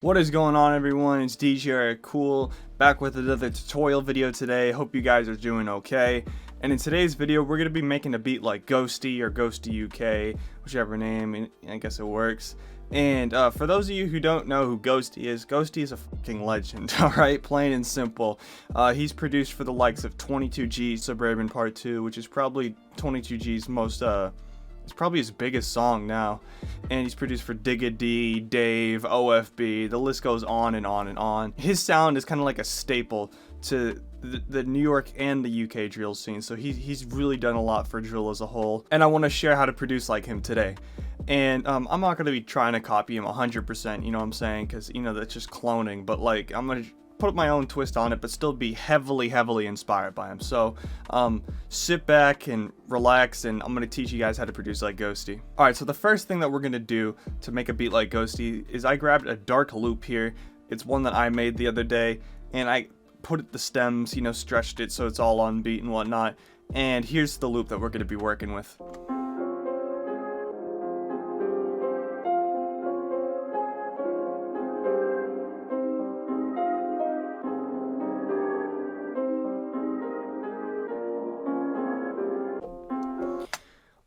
What is going on, everyone? It's DJ at Kuhl, back with another tutorial video today. Hope you guys are doing okay. And in today's video, we're going to be making a beat like Ghosty or Ghosty UK, whichever name, I guess it works. And for those of you who don't know who Ghosty is a fucking legend, alright? Plain and simple. He's produced for the likes of 22G's Suburban Part 2, which is probably 22G's most, it's probably his biggest song now. And he's produced for Digga D, Dave, OFB, the list goes on and on and on. His sound is kind of like a staple to the New York and the UK drill scene, so he's really done a lot for drill as a whole. And I want to share how to produce like him today. And I'm not going to be trying to copy him 100%, you know what I'm saying, because, you know, that's just cloning, but like, I'm going to put my own twist on it, but still be heavily inspired by him. So sit back and relax, and I'm going to teach you guys how to produce like Ghosty. Alright, so the first thing that we're going to do to make a beat like Ghosty is I grabbed a dark loop here. It's one that I made the other day, and I put the stems, you know, stretched it so it's all on beat and whatnot. And here's the loop that we're going to be working with.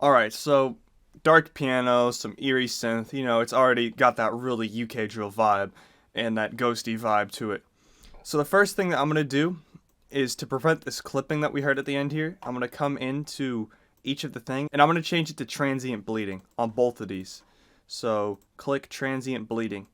Alright, so dark piano, some eerie synth, you know, it's already got that really UK drill vibe and that Ghosty vibe to it. So the first thing that I'm going to do is to prevent this clipping that we heard at the end here, I'm going to come into each of the things and I'm going to change it to transient bleeding on both of these. So click transient bleeding.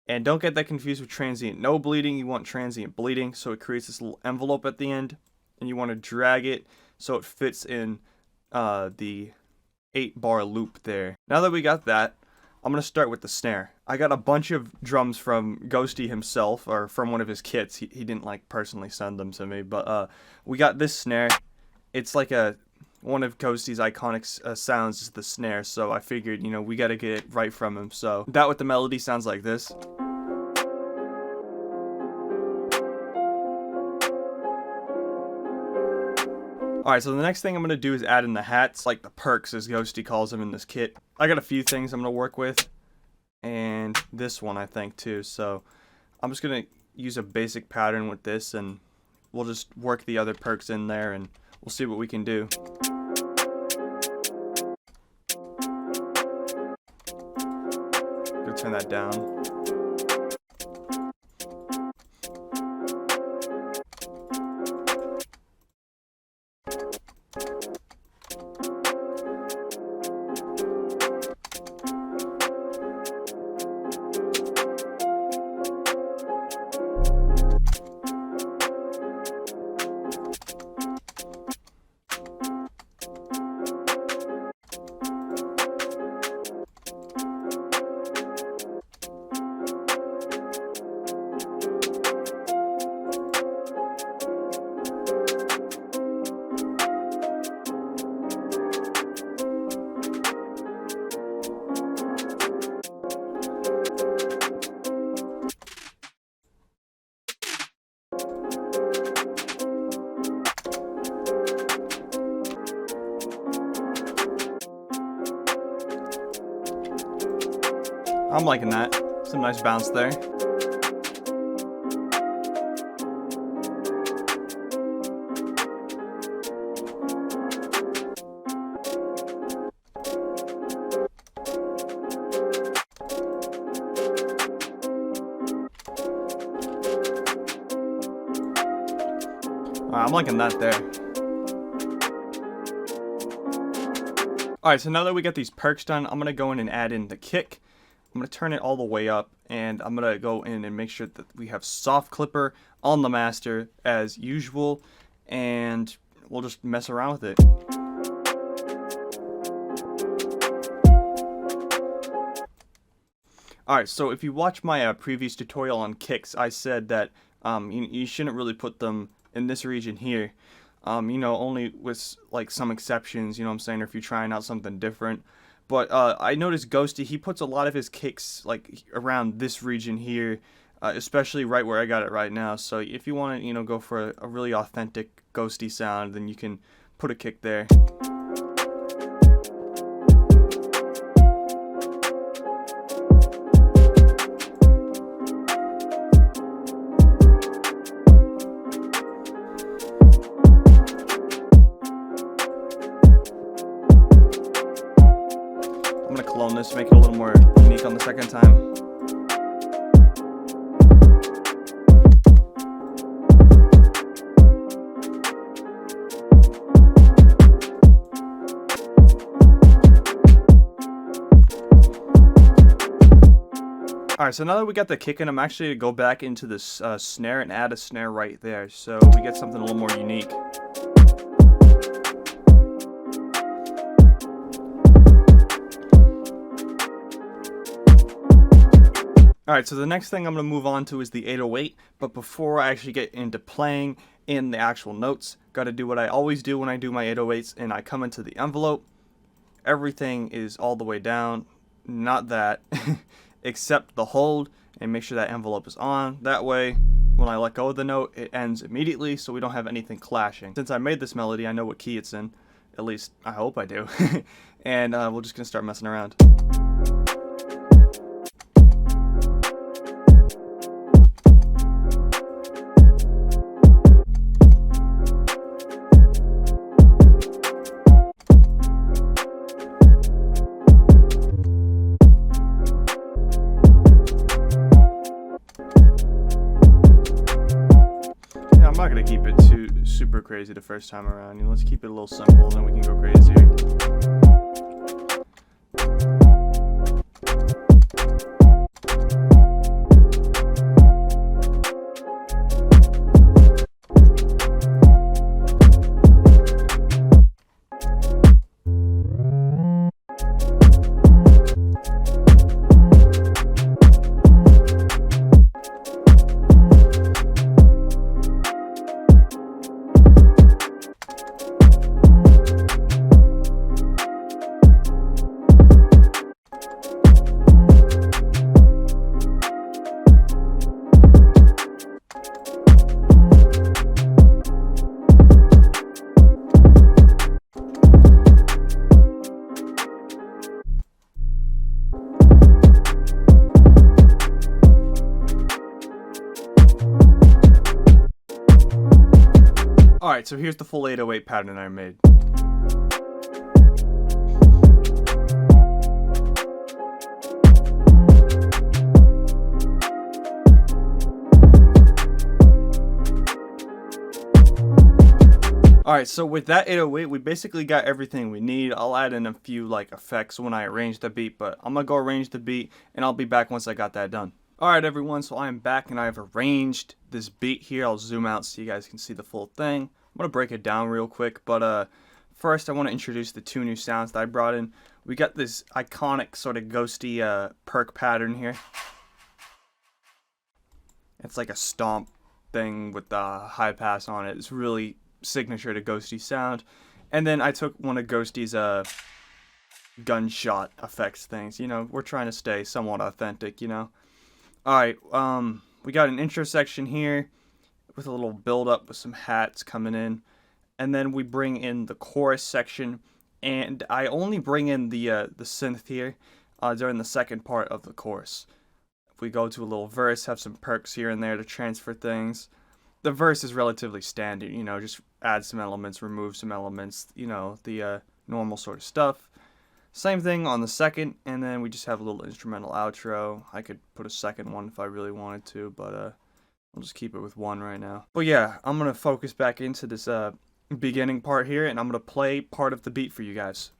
And don't get that confused with transient no bleeding, you want transient bleeding, so it creates this little envelope at the end and you want to drag it so it fits in the 8-bar loop there. Now that we got that, I'm going to start with the snare. I got a bunch of drums from Ghosty himself, or from one of his kits. He didn't like personally send them to me, but we got this snare. It's like one of Ghosty's iconic sounds is the snare, so I figured, you know, we got to get it right from him. So that with the melody sounds like this. Alright, so the next thing I'm going to do is add in the hats, like the perks as Ghosty calls them in this kit. I got a few things I'm going to work with, and this one I think too, so I'm just going to use a basic pattern with this, and we'll just work the other perks in there, and we'll see what we can do. Go turn that down. I'm liking that. Some nice bounce there. I'm liking that there. Alright, so now that we got these perks done, I'm going to go in and add in the kick. I'm going to turn it all the way up, and I'm going to go in and make sure that we have soft clipper on the master as usual, and we'll just mess around with it. Alright, so if you watch my previous tutorial on kicks, I said that you shouldn't really put them in this region here. You know, only with like some exceptions, you know what I'm saying, or if you're trying out something different. But I noticed Ghosty, he puts a lot of his kicks like around this region here, especially right where I got it right now. So if you want to, you know, go for a really authentic Ghosty sound, then you can put a kick there. just make it a little more unique on the second time. Alright, so now that we got the kick in, I'm actually going to go back into this snare and add a snare right there, so we get something a little more unique. Alright, so the next thing I'm going to move on to is the 808, but before I actually get into playing in the actual notes, got to do what I always do when I do my 808s, and I come into the envelope. Everything is all the way down, not that, except the hold, and make sure that envelope is on. That way, when I let go of the note, it ends immediately, so we don't have anything clashing. Since I made this melody, I know what key it's in. At least, I hope I do. And we're just going to start messing around. I'm not going to keep it too super crazy the first time around. You know, let's keep it a little simple and then we can go crazy. Alright, so here's the full 808 pattern I made. Alright, so with that 808, we basically got everything we need. I'll add in a few like effects when I arrange the beat, but I'm gonna go arrange the beat and I'll be back once I got that done. Alright everyone, so I'm back and I've arranged this beat here. I'll zoom out so you guys can see the full thing. I'm gonna break it down real quick, but first I want to introduce the two new sounds that I brought in. We got this iconic sort of ghosty perk pattern here. It's like a stomp thing with the high pass on it. It's really signature to Ghosty sound. And then I took one of Ghosty's gunshot effects things. You know, we're trying to stay somewhat authentic, you know. Alright, we got an intro section here with a little build up with some hats coming in. And then we bring in the chorus section, and I only bring in the synth here during the second part of the chorus. If we go to a little verse, have some perks here and there to transfer things. The verse is relatively standard, you know, just add some elements, remove some elements, you know, the normal sort of stuff. Same thing on the second, and then we just have a little instrumental outro. I could put a second one if I really wanted to, but I'll just keep it with one right now. But yeah, I'm going to focus back into this beginning part here, and I'm going to play part of the beat for you guys.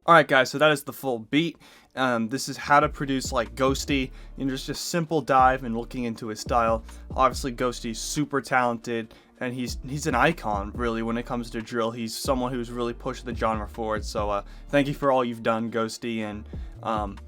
Alright guys, so that is the full beat, This is how to produce like Ghosty, and just a simple dive and looking into his style. Obviously, Ghosty's super talented, and he's an icon really when it comes to drill. He's someone who's really pushed the genre forward. So thank you for all you've done, Ghosty, and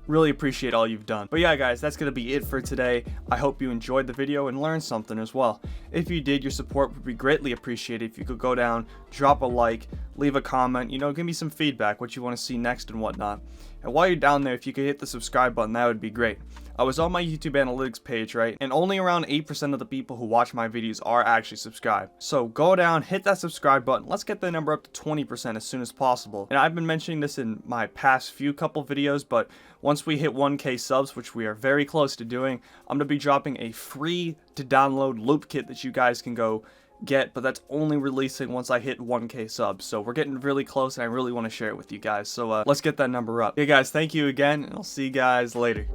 really appreciate all you've done. But yeah, guys, that's gonna be it for today. I hope you enjoyed the video and learned something as well. If you did, your support would be greatly appreciated if you could go down, drop a like, leave a comment, you know, give me some feedback, what you want to see next and whatnot. And while you're down there, if you could hit the subscribe button, that would be great. I was on my YouTube analytics page, right, and only around 8% of the people who watch my videos are actually subscribed. So go down, hit that subscribe button. Let's get the number up to 20% as soon as possible. And I've been mentioning this in my past few couple videos, but once we hit 1K subs, which we are very close to doing, I'm going to be dropping a free to download loop kit that you guys can go get, but that's only releasing once I hit 1K subs. So we're getting really close, and I really want to share it with you guys. So let's get that number up. Hey guys, thank you again, and I'll see you guys later.